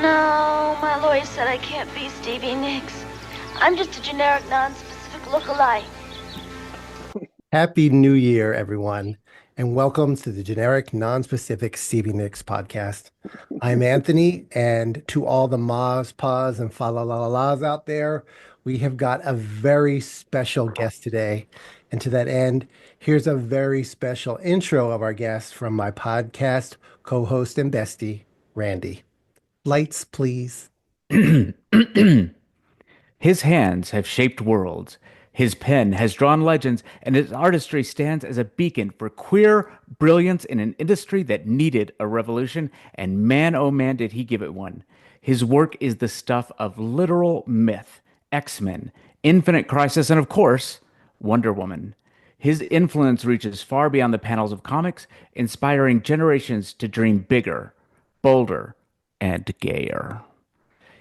No, my lawyer said I can't be Stevie Nicks. I'm just a generic, non-specific look-alike. Happy New Year, everyone, and welcome to the Generic Non-Specific Stevie Nicks podcast. I'm Anthony, and to all the ma's, pa's, and fa la la la la's out there, we have got a very special guest today. And to that end, here's a very special intro of our guest from my podcast co-host and bestie, Randy. Lights, please. His hands have shaped worlds. His pen has drawn legends, and his artistry stands as a beacon for queer brilliance in an industry that needed a revolution, and man, oh man, did he give it one. His work is the stuff of literal myth, X-Men, Infinite Crisis, and of course, Wonder Woman. His influence reaches far beyond the panels of comics, inspiring generations to dream bigger, bolder, and gayer.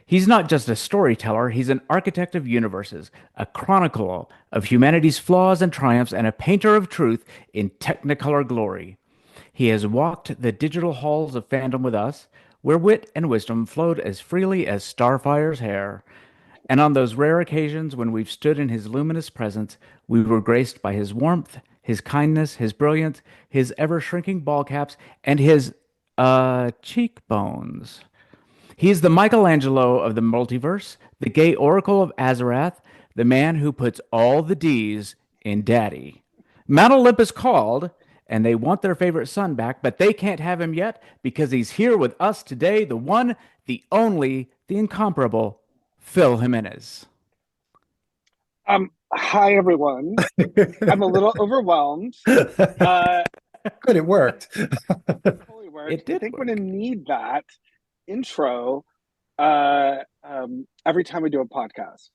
He's not just a storyteller, he's an architect of universes, a chronicle of humanity's flaws and triumphs, and a painter of truth in technicolor glory. He has walked the digital halls of fandom with us, where wit and wisdom flowed as freely as Starfire's hair. And on those rare occasions when we've stood in his luminous presence, we were graced by his warmth, his kindness, his brilliance, his ever-shrinking ball caps, and his, cheekbones. He's the Michelangelo of the multiverse, the gay oracle of Azarath, the man who puts all the D's in Daddy. Mount Olympus called, and they want their favorite son back, but they can't have him yet because he's here with us today, the one, the only, the incomparable, Phil Jimenez. Hi everyone. I'm a little overwhelmed. Good, it worked. Totally worked. It did I think work. we're gonna need that intro every time we do a podcast.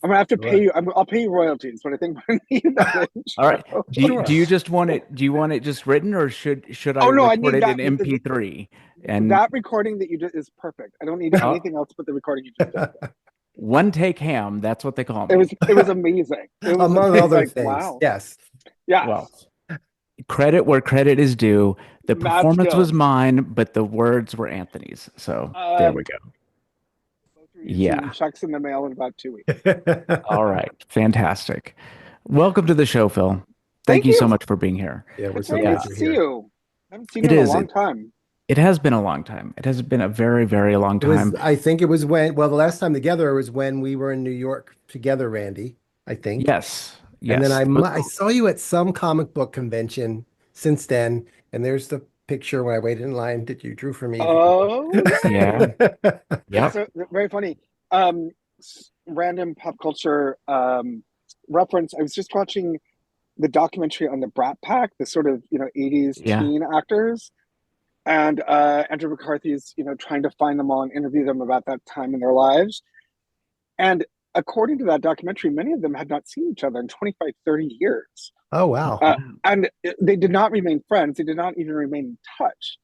I'm gonna have to pay you. I'll pay you royalties, but I think we're gonna need that intro. All right. Sure. Do you just want it? Do you want it just written, or should I Oh no, I record need it that. in MP3? And That recording that you did is perfect. I don't need Oh. anything else but the recording you just did. one take ham. That's what they call me. It was amazing. It was Among amazing. other Like, things. wow. Yes. Yeah. Well, credit where credit is due. The Mad performance was skills. mine, but the words were Anthony's. So there we go. Yeah. Checks in the mail in about 2 weeks. All right. Fantastic. Welcome to the show, Phil. Thank you so you. much for being here. Yeah, we're It's so very glad nice to you're see here. you. I haven't seen It you in is. a long time. It has been a long time. It has been a very, very long It was, time. I think it was when, well, the last time together was when we were in New York together, Randy, I think. Yes. And then Yes. I saw you at some comic book convention since then. And there's the picture when I waited in line that you drew for me. Oh, Yeah. Yep. so very funny. Random pop culture reference. I was just watching the documentary on the Brat Pack, the sort of 80s Yeah. teen actors, and Andrew McCarthy's trying to find them all and interview them about that time in their lives. And according to that documentary, many of them had not seen each other in 25, 30 years. Oh, wow. And they did not remain friends. They did not even remain in touch.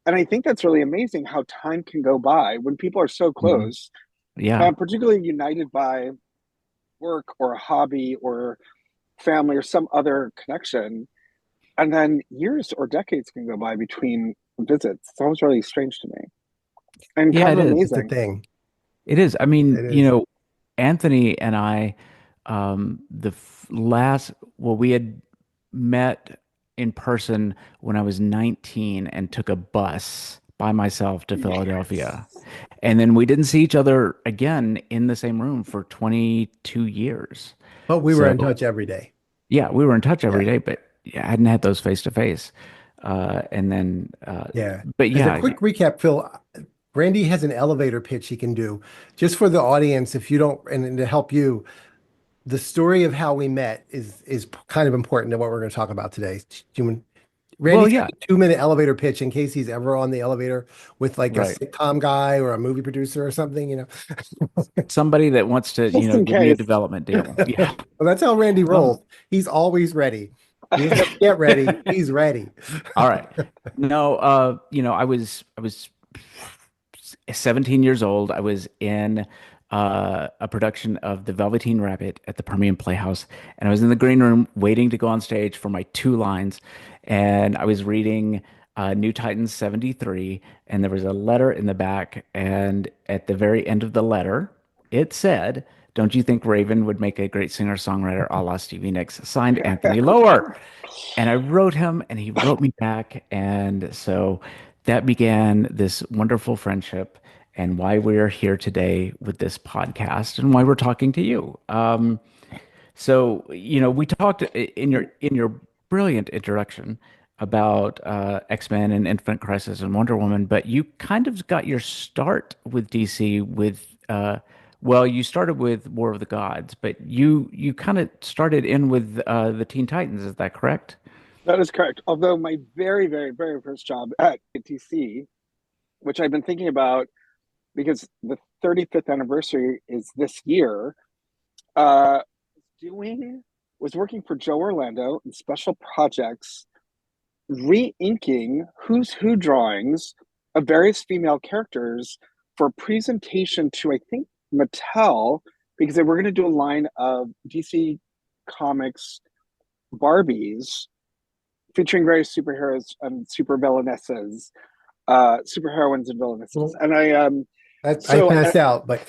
And I think that's really amazing how time can go by when people are so close, Yeah. particularly united by work or a hobby or family or some other connection. And then years or decades can go by between visits. It's always really strange to me. And Yeah, kind it of is. It's the amazing. thing. It is. I It mean, is. Anthony and I, we had met in person when I was 19 and took a bus by myself to Philadelphia. Yes. And then we didn't see each other again in the same room for 22 years. But we were So, in touch every day. yeah, we were in touch every Yeah. day, but I hadn't had those face to face. And then, Yeah. but As a yeah, quick recap, Phil, Randy has an elevator pitch he can do just for the audience. If you don't, and to help you, the story of how we met is kind of important to what we're going to talk about today. well, Randy's yeah, got a 2-minute elevator pitch in case he's ever on the elevator with like a right. sitcom guy or a movie producer or something. Somebody that wants to, Just in give me a case. development deal. Yeah. Well, that's how Randy Um, rolls. He's always ready. He doesn't get ready. He's ready. all right. No, I was 17 years old. I was in a production of The Velveteen Rabbit at the Permian Playhouse, and I was in the green room waiting to go on stage for my two lines, and I was reading New Titans 73, and there was a letter in the back, and at the very end of the letter, it said, "Don't you think Raven would make a great singer-songwriter a la Stevie Nicks?" Signed, Anthony Lower. And I wrote him, and he wrote me back. And so that began this wonderful friendship and why we're here today with this podcast and why we're talking to you. We talked in your brilliant introduction about X-Men and Infinite Crisis and Wonder Woman, but you kind of got your start with DC with you started with War of the Gods, but you kind of started in with the Teen Titans. Is that correct? That is correct. Although my very, very, very first job at DC, which I've been thinking about because the 35th anniversary is this year, uh, was working for Joe Orlando in special projects, re-inking Who's Who drawings of various female characters for presentation to, I think, Mattel, because they were going to do a line of DC Comics Barbies featuring various superheroes and supervillainesses, superheroines and villainesses. And I passed out, but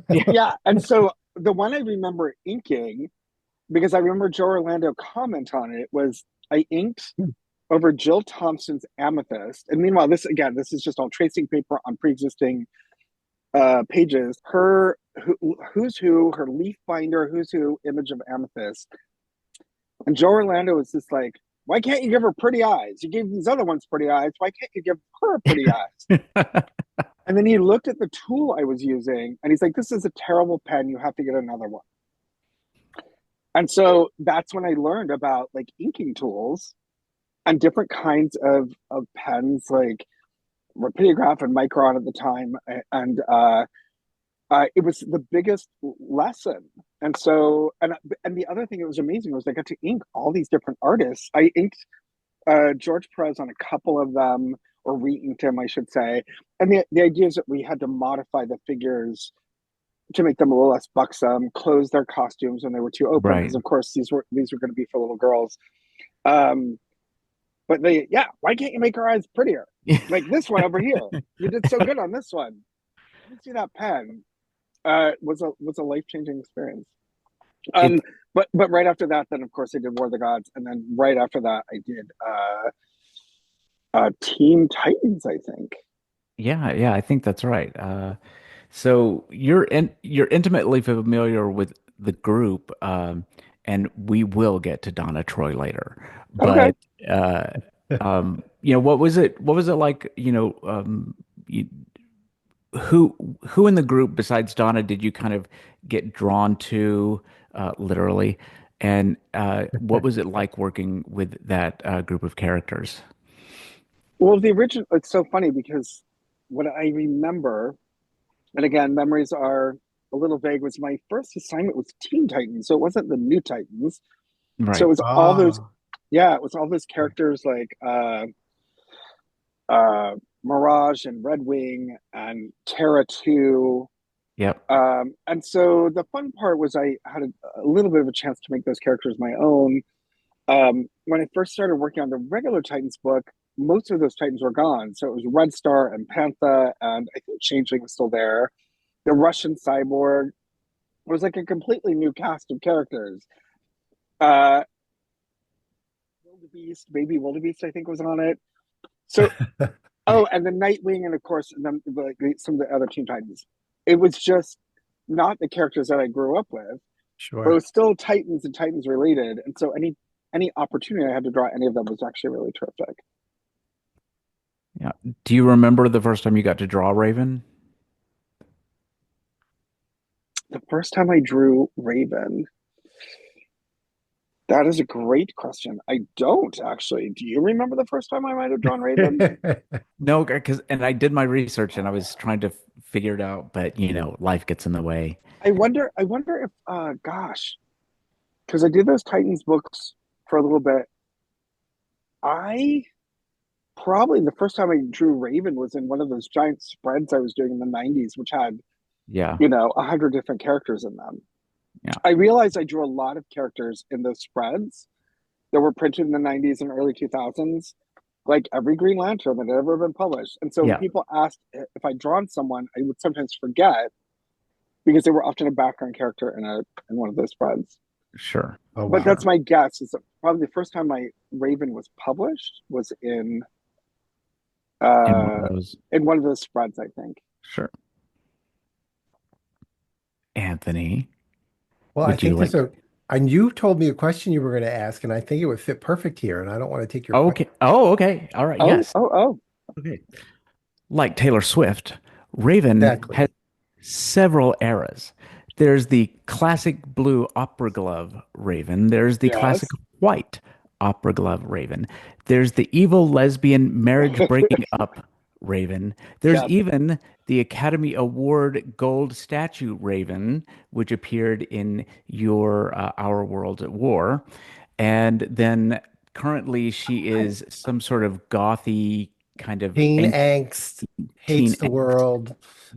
yeah. And so the one I remember inking, because I remember Joe Orlando comment on it, was I inked over Jill Thompson's Amethyst. And meanwhile, this is just all tracing paper on pre-existing pages. Who's Who, her leaf binder, Who's Who image of Amethyst. And Joe Orlando was just like, why can't you give her pretty eyes? You gave these other ones pretty eyes. Why can't you give her pretty eyes? And then he looked at the tool I was using and he's like, this is a terrible pen. You have to get another one. And so that's when I learned about like inking tools and different kinds of pens, like Rapidograph and Micron at the time. And it was the biggest lesson. And so, and the other thing that was amazing was I got to ink all these different artists. I inked George Perez on a couple of them, or re-inked him, I should say. And the idea is that we had to modify the figures to make them a little less buxom, close their costumes when they were too open, because of course these were going to be for little girls. But why can't you make her eyes prettier? Like this one over here. You did so good on this one. Let me see that pen. Was a life-changing experience. But right after that, then of course I did War of the Gods, and then right after that I did Teen Titans, I think. Yeah, I think that's right. So you're intimately familiar with the group, and we will get to Donna Troy later. Okay. But what was it? What was it like? Who in the group besides Donna did you kind of get drawn to, literally, and what was it like working with that group of characters? Well, the original, it's so funny because what I remember, and again, memories are a little vague, was my first assignment was Teen Titans. So it wasn't the New Titans. Right. So it was all those, it was all those characters like Mirage and Red Wing and Terra 2. Yep. And so the fun part was I had a little bit of a chance to make those characters my own. When I first started working on the regular Titans book, most of those Titans were gone. So it was Red Star and Panther, and I think Changeling was still there. The Russian Cyborg was like a completely new cast of characters. Wildebeest, Baby Wildebeest, I think was on it. So, and the Nightwing, and of course, and then some of the other Teen Titans. It was just not the characters that I grew up with. Sure. But it was still Titans and Titans related, and so any opportunity I had to draw any of them was actually really terrific. Yeah. Do you remember the first time you got to draw Raven? The first time I drew Raven, that is a great question. I don't actually. Do you remember the first time I might have drawn Raven? No, and I did my research and I was trying to figure it out, but life gets in the way. I wonder if because I did those Titans books for a little bit. Probably the first time I drew Raven was in one of those giant spreads I was doing in the 90s, which had 100 different characters in them. Yeah. I realized I drew a lot of characters in those spreads that were printed in the 90s and early 2000s. like every Green Lantern that had ever been published. And so when Yeah, people asked if I'd drawn someone, I would sometimes forget because they were often a background character in one of those spreads. sure. Oh, But wow. that's my guess. Is that probably the first time my Raven was published was In one of uh, those, in one of those spreads, I think. sure. Anthony, Well, I would you think there's like? a, and you told me a question you were going to ask, and I think it would fit perfect here, and I don't want to take your question. Okay. Oh, okay. All right. Oh, Yes. oh, oh. Okay. Like Taylor Swift, Raven Exactly. has several eras. There's the classic blue opera glove Raven. There's the classic Yes. white opera glove Raven. There's the evil lesbian marriage breaking up Raven. There's Yep. even the Academy Award gold statue Raven, which appeared in your Our World at War. And then currently she is some sort of gothy kind of Teen angst, teen hates the angst. world.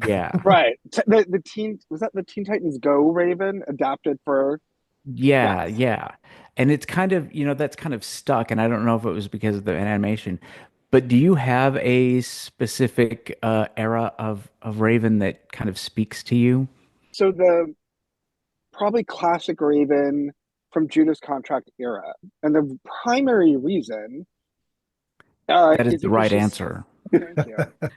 Yeah. Right. The teen was that the Teen Titans Go Raven adapted for Yeah, yes. yeah. And it's kind of, that's kind of stuck. And I don't know if it was because of the animation, but do you have a specific era of Raven that kind of speaks to you? So the probably classic Raven from Judas Contract era. And the primary reason That is is the because right she's answer. thank you.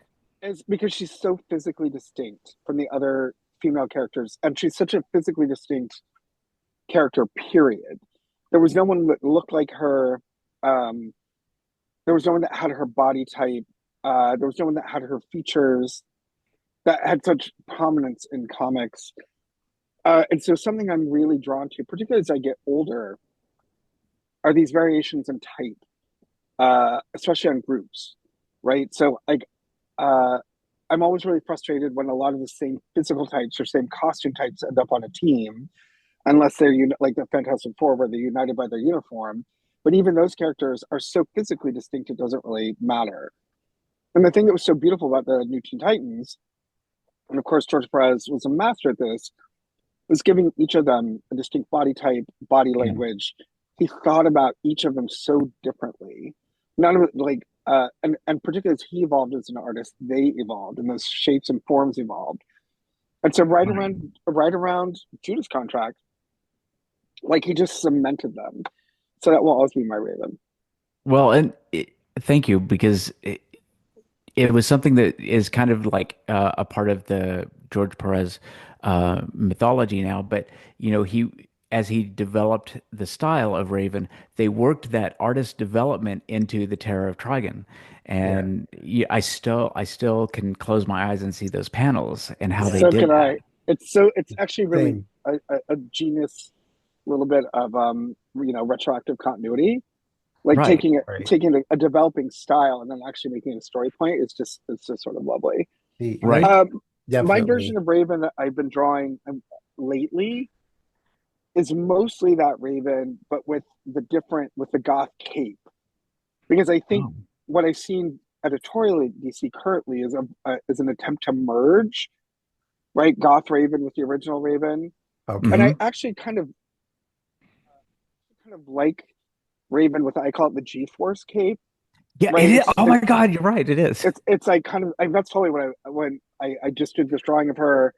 Is because she's so physically distinct from the other female characters, and she's such a physically distinct character, period. There was no one that looked like her. Um, there was no one that had her body type. There was no one that had her features that had such prominence in comics. And so something I'm really drawn to, particularly as I get older, are these variations in type, especially on groups, right? So like uh, I'm always really frustrated when a lot of the same physical types or same costume types end up on a team, unless they're like the Fantastic Four, where they're united by their uniform. But even those characters are so physically distinct, it doesn't really matter. And the thing that was so beautiful about the New Teen Titans, and of course George Perez was a master at this, was giving each of them a distinct body type, body Yeah. language. He thought about each of them so differently. None of it like and particularly as he evolved as an artist, they evolved and those shapes and forms evolved. And so Right. right around Judas Contract, like he just cemented them. So that will always be my Raven. Well, and thank you because it was something that is kind of like a part of the George Perez mythology now. But as he developed the style of Raven, they worked that artist development into the Terror of Trigon, Yeah. and I still can close my eyes and see those panels and how they Yeah. So did can that. I. It's actually really Same. a genius little bit of retroactive continuity. Like Right. Right. taking a developing style and then actually making a story point is just it's just sort of lovely. The Right. My version definitely. of Raven that I've been drawing lately is mostly that Raven, but with the goth cape, because I think Oh. what I've seen editorially at DC currently is an attempt to merge right goth Raven with the original Raven, and Okay. Hmm. I actually kind of like Raven with I call it the G Force cape, Yeah, it right? is. Oh my God, you're right. It is. It's like kind of that's totally when I just did this drawing of her,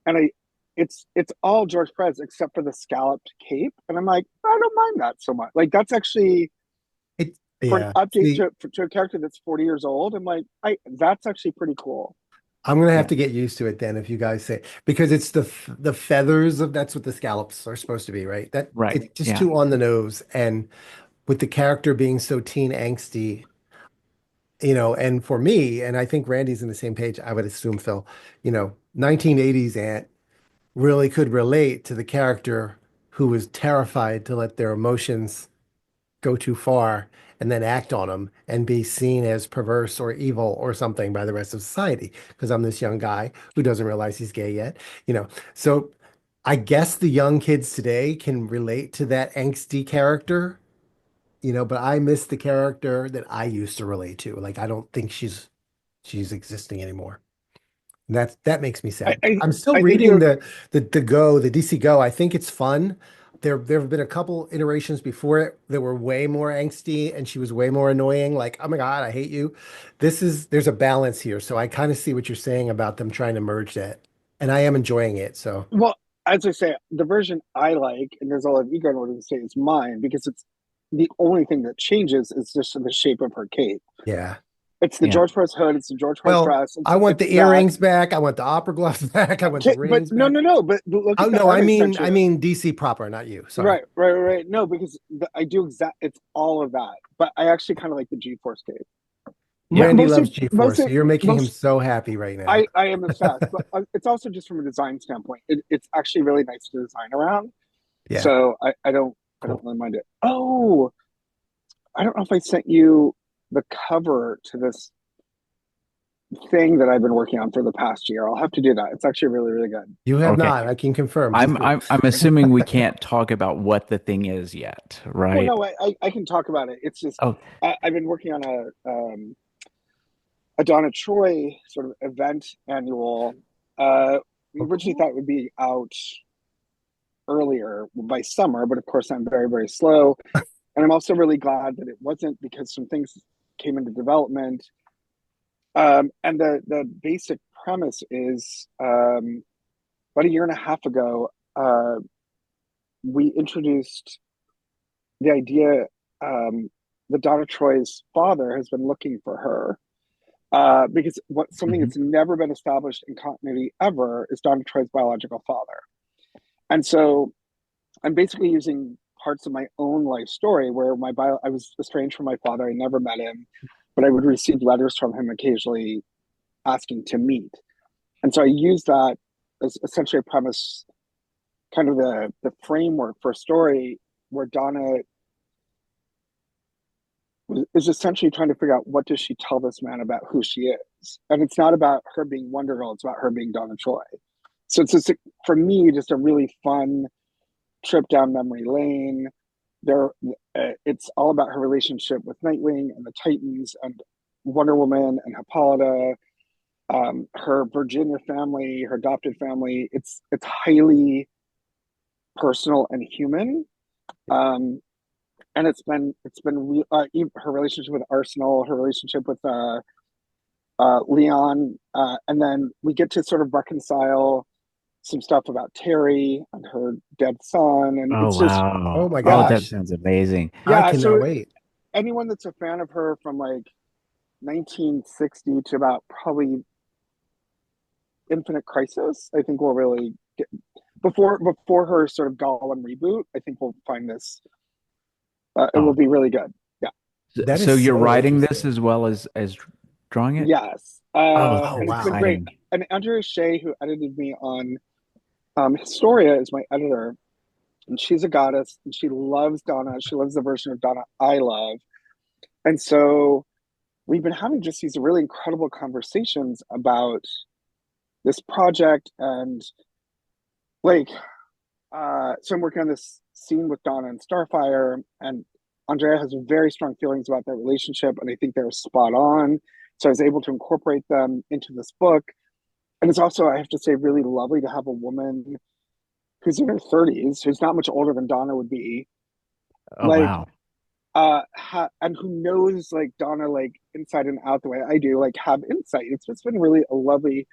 and it's all George Perez except for the scalloped cape, and I'm like I don't mind that so much. Like that's actually It, for an yeah. update See, to a character that's 40 years old. I'm like that's actually pretty cool. I'm gonna have Yeah. to get used to it then if you guys say because it's the feathers of that's what the scallops are supposed to be, right? That Right. it's just Yeah. too on the nose. And with the character being so teen angsty, and for me, and I think Randy's in the same page, I would assume Phil, 1980s Ant really could relate to the character who was terrified to let their emotions go too far and then act on them and be seen as perverse or evil or something by the rest of society. Because I'm this young guy who doesn't realize he's gay yet, you know. So I guess the young kids today can relate to that angsty character, but I miss the character that I used to relate to. Like I don't think she's existing anymore. And that makes me I sad. I, I'm still I think reading you're the DC Go. I think it's fun. there have been a couple iterations before it that were way more angsty and she was way more annoying, like, oh my God, I hate you. There's a balance here. So I kind of see what you're saying about them trying to merge that. And I am enjoying it. So Well, as I say, the version I like, and there's a lot of ego in order to say is mine because it's the only thing that changes is just the shape of her cape. yeah. It's the Yeah. George Price hood. It's the George Price Well, dress. I want It's the that. earrings back. I want the opera gloves back. I want the Okay, but rings no, back. no, no. But look Oh at the no, art I extension. mean DC proper, not you. Sorry. Right. No, because I do exact. It's all of that. But I actually kind of like the G-force cape. Yeah. Randy loves Mostly, G-force, so mostly, you're making him most. so happy right now. I am obsessed, but it's also just from a design standpoint. It's actually really nice to design around. Yeah. So I don't Cool. really mind it. Oh, I don't know if I sent you the cover to this thing that I've been working on for the past year. I'll have to do that. It's actually really, really good. You have Okay. not. I can confirm. Please do. I'm assuming we can't talk about what the thing is yet, Well, right? no, I can talk about it. It's just Oh, I've been working on a Donna Troy sort of event annual. We Oh, originally cool. thought it would be out earlier by summer, but of course I'm very, very slow. And I'm also really glad that it wasn't because some things came into development. And the basic premise is about a year and a half ago, we introduced the idea that Donna Troy's father has been looking for her. Because something mhm. that's never been established in continuity ever is Donna Troy's biological father. And so I'm basically using parts of my own life story where I was estranged from my father. I never met him, but I would receive letters from him occasionally asking to meet. And so I use that as essentially a premise, kind of the framework for a story where Donna is essentially trying to figure out what does she tell this man about who she is. And it's not about her being Wonder Girl, it's about her being Donna Troy. So it's just, for me, just a really fun trip down memory lane. There, it's all about her relationship with Nightwing and the Titans and Wonder Woman and Hippolyta, her Virginia family, her adopted family. It's highly personal and human, and her relationship with Arsenal, her relationship with Leon, and then we get to sort of reconcile some stuff about Terry and her dead son, and Oh it's just Oh wow. my Oh, that gosh. sounds amazing. I yeah. cannot So wait. anyone that's a fan of her from like 1960 to about probably Infinite Crisis, I think will really get before her sort of Gollum reboot. I think we'll find this. It will Oh, be really good. Yeah. That so is you're so writing this interesting. as well as drawing it? Yes. Oh, Oh And it's been wow. great. exciting. And Andrea Shea, who edited me on Historia, is my editor, and she's a goddess, and she loves Donna. She loves the version of Donna I love, and so we've been having just these really incredible conversations about this project and like so I'm working on this scene with Donna and Starfire, and Andrea has very strong feelings about that relationship, and I think they're spot on. So I was able to incorporate them into this book. And it's also, I have to say, really lovely to have a woman who's in her 30s, who's not much older than Donna would be, Oh like, wow. and who knows like Donna like inside and out the way I do, like have insight. It's just been really a lovely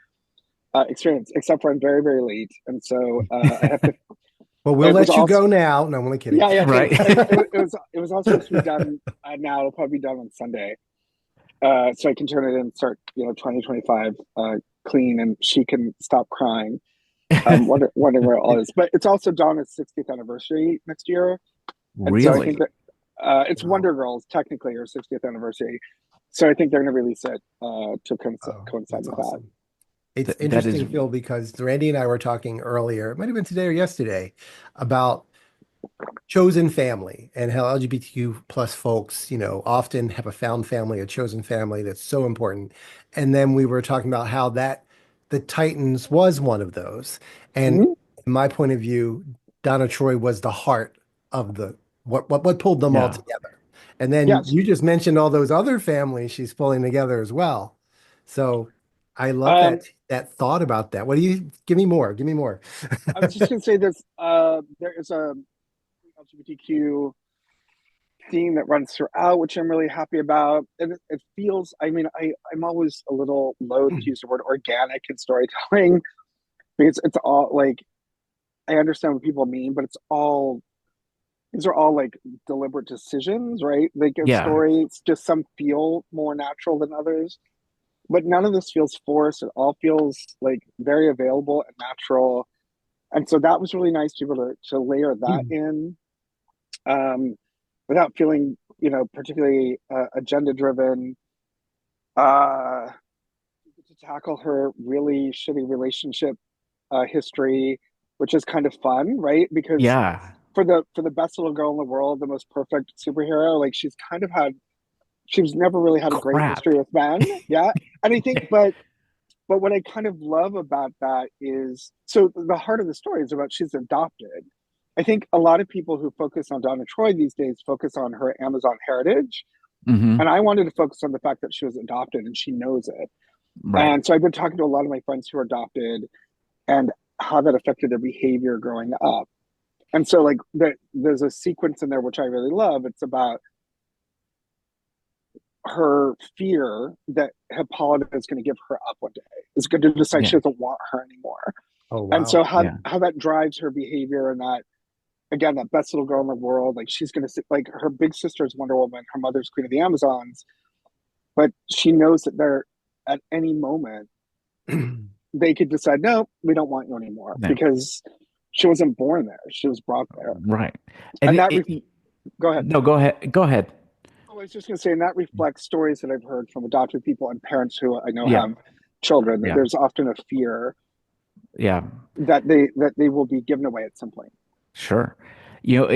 experience, except for I'm very, very late. And so I have to, Well, we'll it was let you also, go now. No, I'm only kidding. yeah, Right. thanks. It was all supposed to be done now. It'll probably be done on Sunday, so I can turn it in, and start 2025 clean, and she can stop crying. Wondering where it all is. But it's also Donna's 60th anniversary next year, and so I think Really? that it's Wow. Wonder Girls technically her 60th anniversary. So I think they're going to release it to Oh, coincide that's with that. awesome. It's That is interesting, Phil, because Randy and I were talking earlier, it might have been today or yesterday, about chosen family and how LGBTQ plus folks, often have a found family, a chosen family that's so important. And then we were talking about how the Titans was one of those. And Mm-hmm. in my point of view, Donna Troy was the heart of what pulled them all yeah. together. And then Yes. you just mentioned all those other families she's pulling together as well. So I love Um, that thought about that. What do you give me more? Give me more. I was just going to say this. There is LGBTQ theme that runs throughout, which I'm really happy about. And it feels, I mean, I'm always a little loath to use the word organic in storytelling because it's all like, I understand what people mean, but these are all like deliberate decisions, right? Like in Yeah. stories, just some feel more natural than others, but none of this feels forced. It all feels like very available and natural. And so that was really nice to be able to layer that in without feeling, particularly agenda driven. Uh, to tackle her really shitty relationship history, which is kind of fun, right? Because Yeah. for the best little girl in the world, the most perfect superhero, like she's never really had a great Crap. history with men. Yeah. And I think, but what I kind of love about that is, so the heart of the story is about she's adopted. I think a lot of people who focus on Donna Troy these days focus on her Amazon heritage. Hmm. And I wanted to focus on the fact that she was adopted and she knows it. Right. And so I've been talking to a lot of my friends who are adopted and how that affected their behavior growing up. And so like there's a sequence in there which I really love. It's about her fear that Hippolyta is going to give her up one day, is going to decide she Yeah. doesn't want her anymore. Oh, And wow. so how Yeah. how that drives her behavior, and that again, that best little girl in the world, like she's going to sit, like her big sister is Wonder Woman, her mother's Queen of the Amazons, but she knows that they're at any moment they could decide, no, we don't want you anymore, No. because she wasn't born there, she was brought there. Right. And And go ahead. no, go ahead. Go ahead. I was just going to say, and that reflects stories that I've heard from adopted people and parents who I know Yeah. have children, that Yeah. there's often a fear Yeah. that they will be given away at some point. Sure. You know,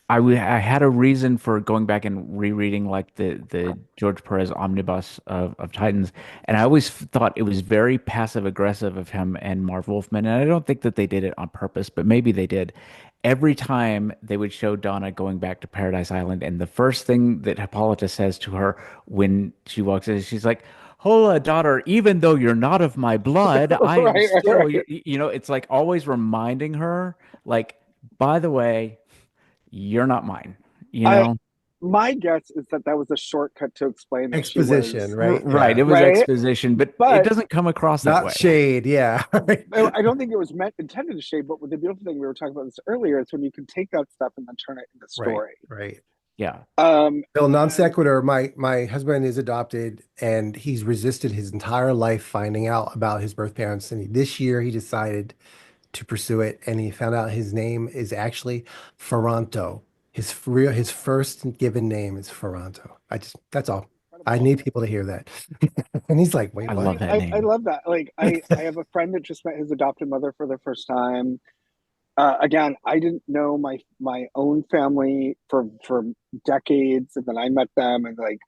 I had a reason for going back and rereading like the George Perez omnibus of Titans, and I always thought it was very passive aggressive of him and Marv Wolfman, and I don't think that they did it on purpose, but maybe they did. Every time they would show Donna going back to Paradise Island, and the first thing that Hippolyta says to her when she walks in, she's like, "Hola, daughter, even though you're not of my blood, I am Right, right, still," right. it's like always reminding her, like, by the way, you're not mine, you I know? My guess is that that was a shortcut to explain that she Exposition, was right? Right. Yeah. It was right, exposition, but it but doesn't come across that Not way. shade. Yeah. I don't think it was meant intended to shade. But the beautiful thing, we were talking about this earlier, is when you can take that stuff and then turn it into Right. story. Right. Yeah. Bill, non And sequitur. My husband is adopted, and he's resisted his entire life finding out about his birth parents. And this year, he decided to pursue it, and he found out his name is actually Ferranto. His first given name is Ferranto. That's all. I incredible. need people to hear that. And he's like, I wait, I what? love mean, that I name. love that. Like, I have a friend that just met his adopted mother for the first time. Again, I didn't know my own family for decades, and then I met them, and like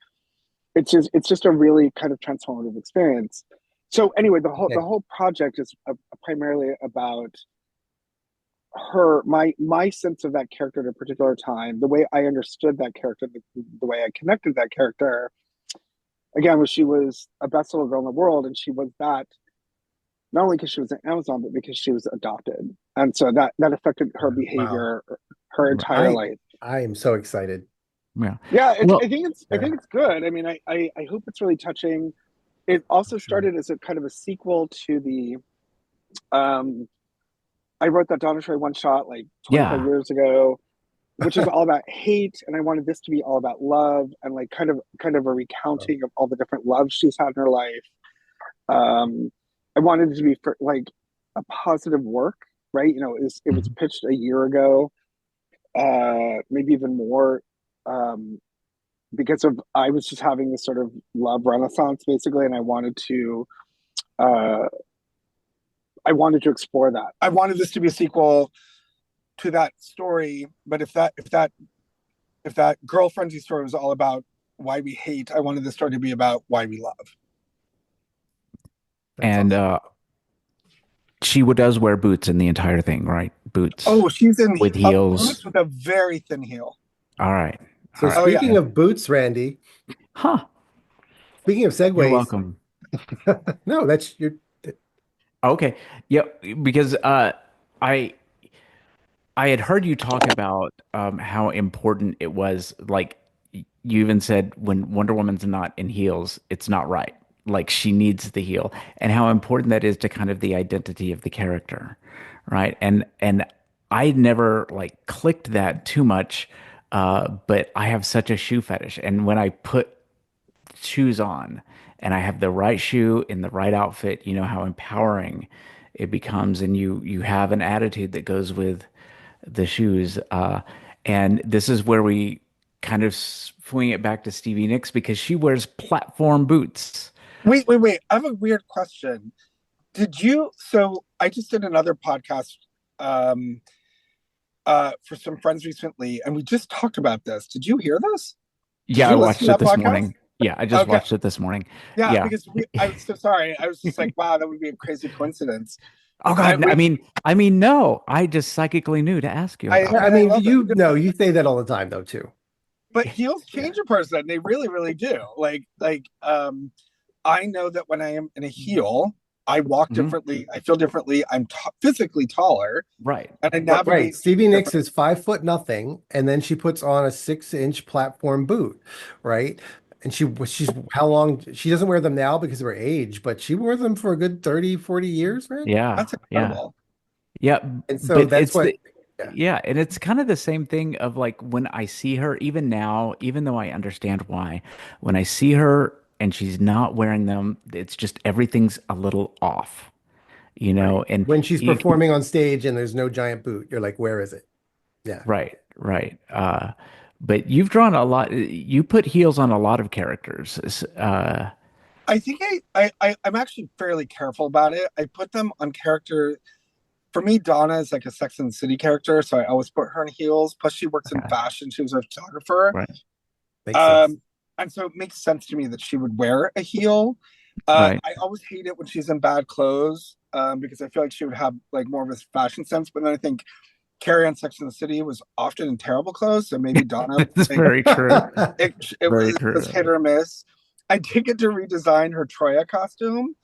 it's just a really kind of transformative experience. So anyway, the Okay. whole project is primarily about her, my sense of that character at a particular time, the way I understood that character, the way I connected that character. Again, was she was a best little girl in the world, and she was that not only because she was an Amazon, but because she was adopted, and so that affected her Wow. behavior her Right. entire I life. I am so excited. Yeah. Yeah, Well, I Yeah, think it's good. I mean, I hope it's really touching. It I'm also sure. started as a kind of a sequel to the um I wrote that Donna Troy one shot like 25 yeah. years ago, which is all about hate, and I wanted this to be all about love, and like kind of a recounting of all the different loves she's had in her life. um I wanted it to be for like a positive work, right? It was Mhm. pitched a year ago, maybe even more, um because of I was just having this sort of love renaissance basically, and uh I wanted to explore that. I wanted this to be a sequel to that story, but if that girl frenzy story was all about why we hate, I wanted the story to be about why we love. That's And awesome. she does wear boots in the entire thing, right? Boots Oh, she's in with boots heels. with a very thin heel. All right. So All right. Oh yeah. speaking of boots, Randy, Huh. speaking of You're segues, welcome. no, that's Okay. Yeah, because I I had heard you talk about how important it was. Like you even said, when Wonder Woman's not in heels, it's not right. Like she needs the heel, and how important that is to kind of the identity of the character, right? And I never like clicked that too much, but I have such a shoe fetish, and when I put shoes on and I have the right shoe in the right outfit, you know how empowering it becomes, and you have an attitude that goes with the shoes. And this is where we kind of swing it back to Stevie Nicks because she wears platform boots. Wait. I have a weird question. So I just did another podcast um for some friends recently, and we just talked about this. Did you hear this? Did Yeah, I you listen watched to it that this podcast? morning. Yeah, I just Okay. watched it this morning. Yeah, Yeah. because I was so sorry. I was just like, wow, that would be a crazy coincidence. Oh And God, we, I mean, no, I just psychically knew to ask you I about Yeah, I it. and I mean, love it. you say that all the time though too. But heels Yeah. change a person. They really, really do. I know that when I am in a heel, I walk Mhm. differently. I feel differently. I'm physically taller, Right. and I Right. navigate Stevie Nicks differently. is 5 foot nothing, and then she puts on a 6 inch platform boot, right? And she's how long she doesn't wear them now because of her age, but she wore them for a good 30, 40 years, right? Yeah. That's Yeah. incredible. Yeah. And so But that's it's what, the yeah. Yeah, and it's kind of the same thing of like when I see her, even now, even though I understand why, when I see her and she's not wearing them, it's just everything's a little off, you Right. know, and When she's you, performing on stage and there's no giant boot, you're like, where is it? Yeah. right, right. But you've drawn a lot, you put heels on a lot of characters. I think I'm actually fairly careful about it. I put them on character. For me, Donna is like a Sex and the City character, so I always put her in heels. Plus, she works in Okay, fashion. She was a photographer. right, Makes sense. Um, and so it makes sense to me that she would wear a heel. right. I always hate it when she's in bad clothes because I feel like she would have like more of a fashion sense. But then I think Carrie on Sex and the City was often in terrible clothes, so maybe Donna That's like very true. it Very was true. hit or miss. I did get to redesign her Troya costume,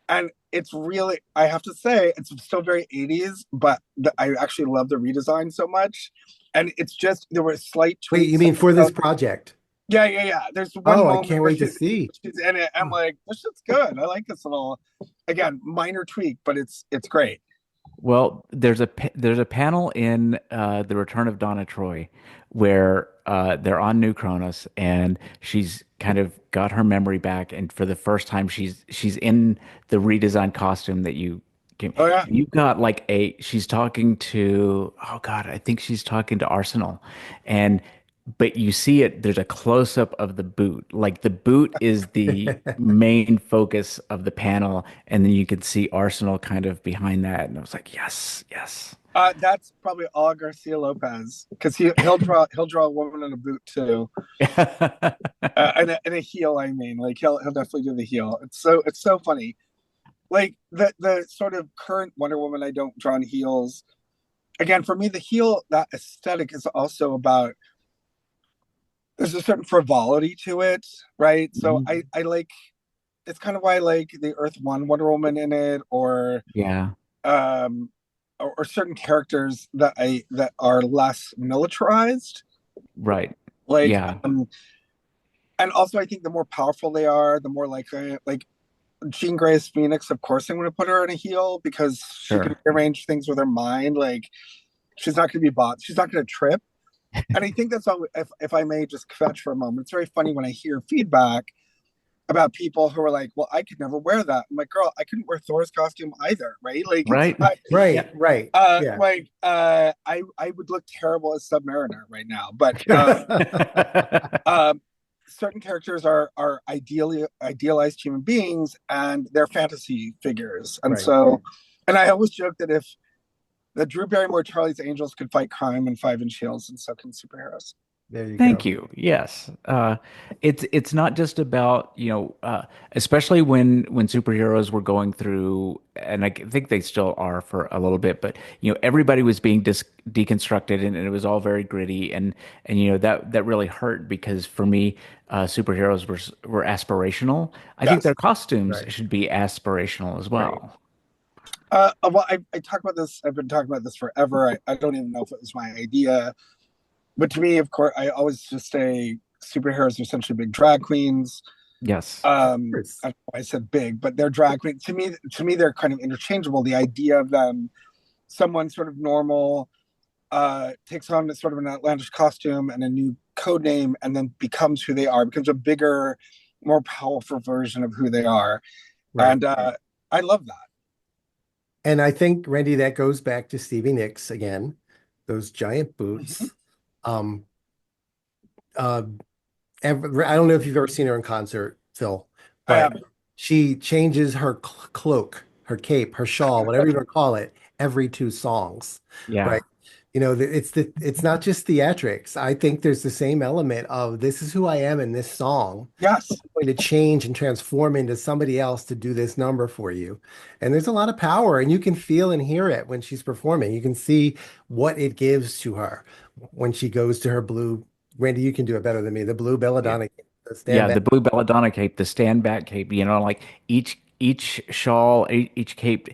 and it's really I have to say it's still very 80s, but I actually love the redesign so much. And it's just there were slight Wait, you tweaks. mean for this project? Yeah. There's one Oh, I moment can't where wait to see. she's in it. I'm like, this shit's good. I like this little, again, minor tweak, but it's great. Well, there's a panel in The Return of Donna Troy where they're on New Kronos and she's kind of got her memory back, and for the first time she's in the redesigned costume that you came. Oh yeah, You got like a she's talking to, oh God, I think she's talking to Arsenal, and but you see it, there's a close up of the boot. Like the boot is the main focus of the panel, and then you could see Arsenal kind of behind that. And I was like, yes, yes. that's probably all Garcia Lopez because he'll draw a woman in a boot too, and a heel. I mean, like he'll definitely do the heel. It's so funny. Like the sort of current Wonder Woman, I don't draw in heels. Again, for me, the heel that aesthetic is also about there's a certain frivolity to it, right? So Mhm. I like it's kind of why I like the Earth One Wonder Woman in it, Yeah, um, or certain characters that are less militarized. right. Like, Yeah, and also I think the more powerful they are, the more like Jean Grey's Phoenix. Of course, I'm going to put her in a heel because she can sure. rearrange things with her mind. Like, she's not going to be bought. She's not going to trip. And I think that's all. If I may just fetch for a moment, it's very funny when I hear feedback about people who are like, "Well, I could never wear that." I'm like, "Girl, I couldn't wear Thor's costume either, right? Like, it's Right. not, Yeah. Right. Yeah. I would look terrible as Submariner right now, but certain characters are ideally idealized human beings, and they're fantasy figures, and Right. so, and I always joke that if the Drew Barrymore Charlie's Angels could fight crime in 5 inch heels, and so can superheroes. There you Thank go. you. Yes. It's not just about, especially when superheroes were going through, and I think they still are for a little bit, but everybody was being deconstructed, and it was all very gritty, and that really hurt because for me, superheroes were aspirational. I think Yes. their costumes Right. should be aspirational as Right. well. Well, I talk about this. I've been talking about this forever. I don't even know if it was my idea, but to me, of course, I always just say superheroes are essentially big drag queens. Yes. I don't know why I said big, but they're drag queens. To me, they're kind of interchangeable. The idea of them, someone sort of normal, takes on a sort of an outlandish costume and a new code name, and then becomes who they are, becomes a bigger, more powerful version of who they are, Right. and I love that. And I think, Randy, that goes back to Stevie Nicks again, those giant Mhm. boots. Um, uh, I don't know if you've ever seen her in concert, Phil, I but have. she changes her cloak, her cape, her shawl, whatever you want to call it, every two songs, Yeah. right? It's not just theatrics. I think there's the same element of this is who I am in this song. Yes. I'm going to change and transform into somebody else to do this number for you. And there's a lot of power, and you can feel and hear it when she's performing. You can see what it gives to her when she goes to her blue. Randy, you can do it better than me. The blue belladonna, the stand Yeah, back. the blue belladonna cape, the stand back cape, like each shawl, each cape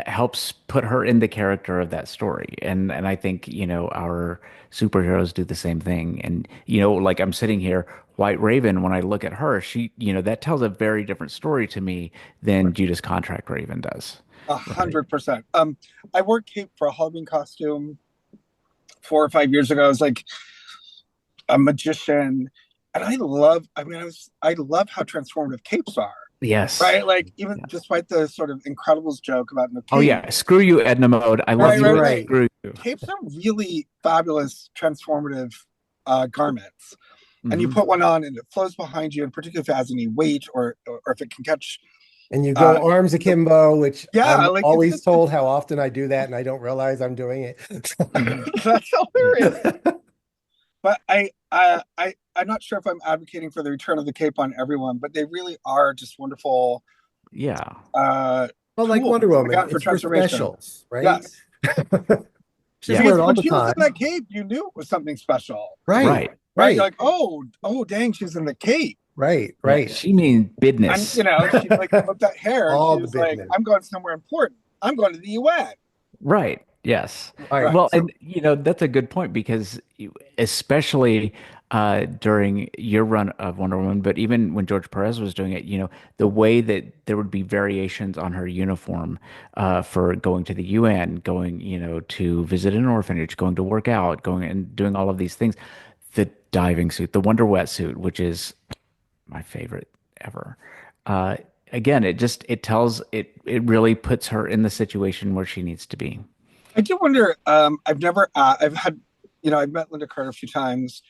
helps put her in the character of that story. And I think, our superheroes do the same thing. And, like I'm sitting here, White Raven, when I look at her, she, that tells a very different story to me than Judas Contract Raven does. A Right. 100%. I wore cape for a Halloween costume 4 or 5 years ago. I was like a magician, and I love how transformative capes are. Yes. Right, like even Yeah. despite the sort of Incredibles joke about no Oh cape, yeah. Screw you, Edna Mode. I love right, you, right, but right. Right. screw you. Capes are really fabulous, transformative garments, and you Hmm. put one on, and it flows behind you, and particularly if it has any weight or if it can catch. And you Uh, go arms akimbo, which yeah, I'm like it's always just told how often I do that, and I don't realize I'm doing it. Hmm. that's hilarious. But I'm not sure if I'm advocating for the return of the cape on everyone, but they really are just wonderful Yeah. uh, Well, like tools Wonder Woman, again for it's for transformation. specials, right? Yes, Just Yeah. wear because it all when the she was in time. that cape, you knew it was something special, Right, Right. right? You're right, like, oh, dang, she's in the cape. right, Yeah. right. She means And business. she's like with that hair, and All the she's like, business. I'm going somewhere important. I'm going to the UN. Right. Yes. All right. Right. Well, So, and that's a good point because especially during your run of Wonder Woman, but even when George Perez was doing it, the way that there would be variations on her uniform for going to the UN, going, to visit an orphanage, going to work out, going and doing all of these things. The diving suit, the Wonder Wetsuit, which is my favorite ever. Uh, Again, it really puts her in the situation where she needs to be. I do wonder. I've had, I've met Linda Carter a few times.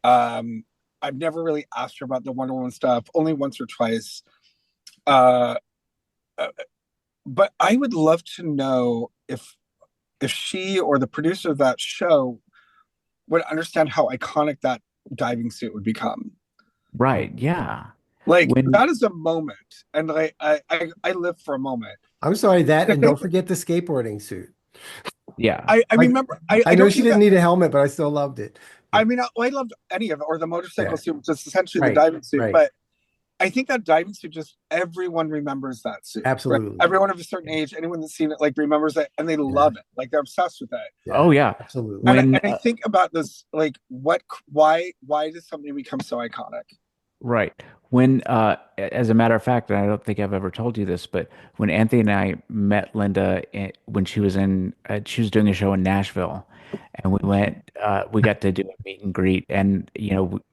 Um, I've never really asked her about the Wonder Woman stuff, only once or twice. Uh, uh, but I would love to know if she or the producer of that show would understand how iconic that diving suit would become. Right. Yeah. Like When that is a moment, and like I live for a moment. I'm sorry that, To and think, don't forget the skateboarding suit. Yeah. I Like, remember. I, I I know don't she think didn't that. need a helmet, but I still loved it. I Yeah, mean, I loved any of it, or the motorcycle yeah, suit, which is essentially the right, diving suit. right. But I think that diving suit, just everyone remembers that suit, right? Absolutely. Everyone of a certain age, anyone that's seen it, like remembers it, and they Yeah, love it. Like they're obsessed with it. yeah, Oh yeah. absolutely. And When I think about this, like, why does something become so iconic? Right. When, as a matter of fact, and I don't think I've ever told you this, but when Anthony and I met Linda when she was doing a show in Nashville, and we got to do a meet and greet, and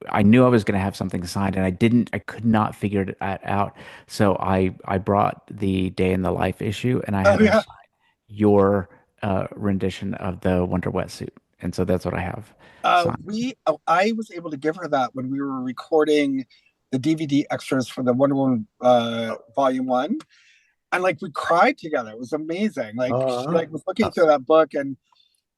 I knew I was going to have something signed, and I could not figure it out, so I brought the Day in the Life issue, and I Oh had her yeah, sign your rendition of the Wonder Wetsuit, and so that's what I have signed. I was able to give her that when we were recording the DVD extras for the Wonder Woman Volume One, and like we cried together. It was amazing. Like she Uh, like was looking through that book, and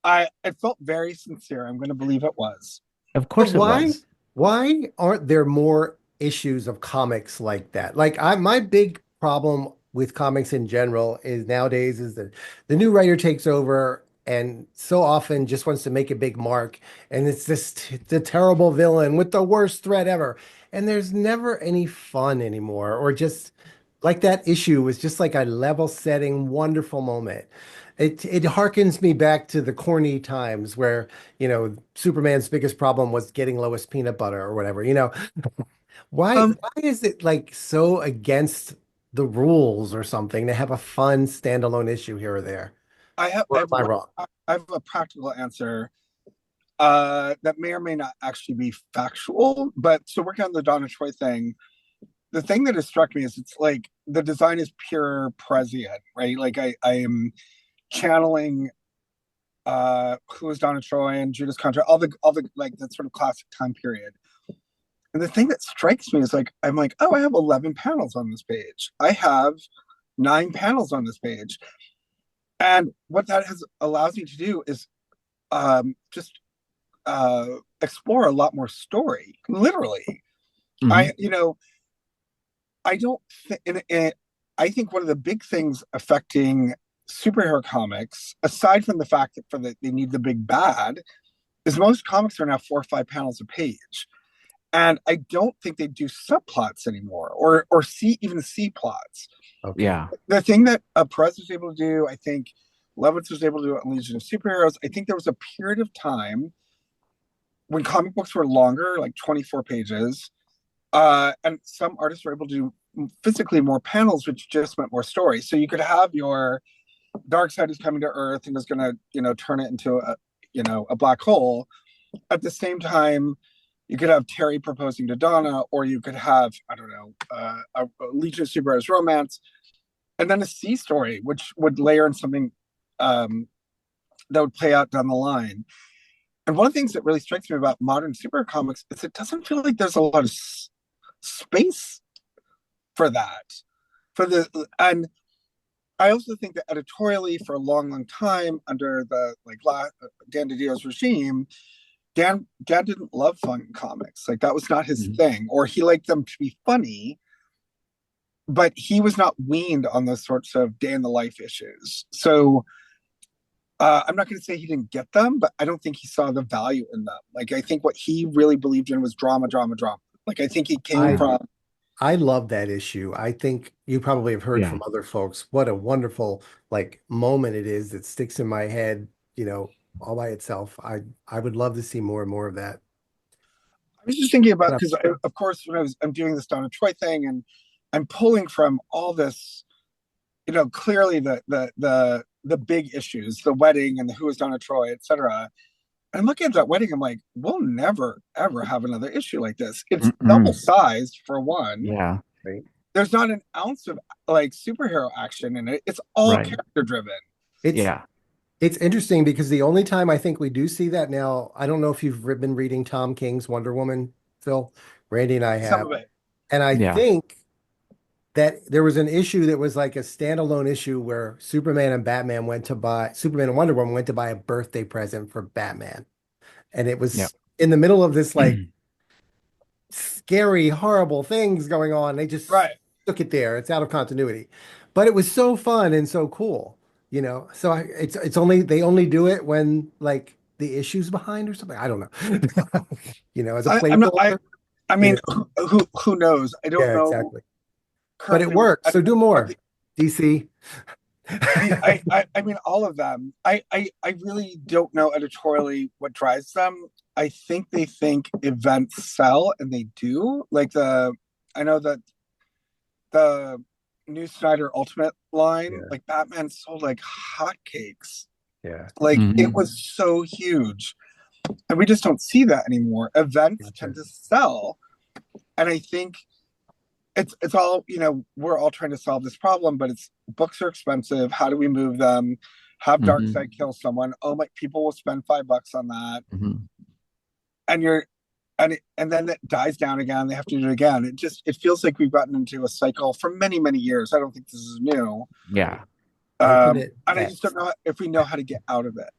I it felt very sincere. I'm going to believe it was. Of but course it was. why aren't there more issues of comics like that? Like my big problem with comics in general is nowadays is that the new writer takes over and so often just wants to make a big mark, and it's this the terrible villain with the worst threat ever. And there's never any fun anymore, or just like that issue was just like a level setting, wonderful moment. It harkens me back to the corny times where, Superman's biggest problem was getting Lois peanut butter or whatever, Why Um, why is it like so against the rules or something to have a fun standalone issue here or there? I have Or am I wrong? I have a practical answer that may or may not actually be factual. But so working on the Donna Troy thing, the thing that has struck me is it's like the design is pure prescient, right? Like I am channeling who is Donna Troy and Judas Contra, all the like that sort of classic time period. And the thing that strikes me is like I'm like, oh, I have 11 panels on this page. I have 9 panels on this page. And what that has allows me to do is just explore a lot more story. Literally, Mhm. I don't think. I think one of the big things affecting superhero comics, aside from the fact that they need the big bad, is most comics are now 4 or 5 panels a page, and I don't think they do subplots anymore, or C plots. Okay. Yeah. The thing that Perez was able to do, I think Levitz was able to do on Legion of Superheroes. I think there was a period of time when comic books were longer, like 24 pages, and some artists were able to do physically more panels, which just meant more story. So you could have your Darkseid is coming to Earth and is going to, turn it into a black hole. At the same time, you could have Terry proposing to Donna, or you could have, I don't know, a Legion of Superheroes romance, and then a C story, which would layer in something that would play out down the line. And one of the things that really strikes me about modern superhero comics is it doesn't feel like there's a lot of space for that. And I also think that editorially, for a long, long time under the Dan DiDio's regime, Dan didn't love fun comics. Like that was not his thing, or he liked them to be funny, but he was not weaned on those sorts of day in the life issues. So I'm not going to say he didn't get them, but I don't think he saw the value in them. Like I think what he really believed in was drama, drama, drama. Like I think he came from. I love that issue. I think you probably have heard from other folks what a wonderful moment it is that sticks in my head, all by itself. I would love to see more and more of that. I was just thinking about, because of course when I'm doing this Donna Troy thing, and I'm pulling from all this, clearly the big issues, the wedding and the Who is Donna Troy, etc. And I'm looking at that wedding, I'm like, we'll never ever have another issue like this. It's double sized for one. Yeah. Right. There's not an ounce of superhero action in it. It's all character driven. It's interesting because the only time I think we do see that now, I don't know if you've been reading Tom King's Wonder Woman, Phil. Randy and I have. Some of it. And I think that there was an issue that was like a standalone issue where Superman and Wonder Woman went to buy a birthday present for Batman. And it was in the middle of this scary, horrible things going on. They just took it there. It's out of continuity. But it was so fun and so cool. So it's only they only do it when the issue's behind or something. I don't know. As a placeholder. I mean, who knows? I don't know. Exactly. But it works. So do more, DC. I mean, all of them. I really don't know editorially what drives them. I think they think events sell, and they do. I know that the new Snyder Ultimate line, Batman sold like hotcakes. Yeah. It was so huge. And we just don't see that anymore. Events tend to sell. And I think it's all, we're all trying to solve this problem, but books are expensive. How do we move them? Have Darkseid kill someone. Oh, people will spend $5 on that. And then it dies down again. They have to do it again. It feels like we've gotten into a cycle for many, many years. I don't think this is new. Yeah. And I just don't know if we know how to get out of it.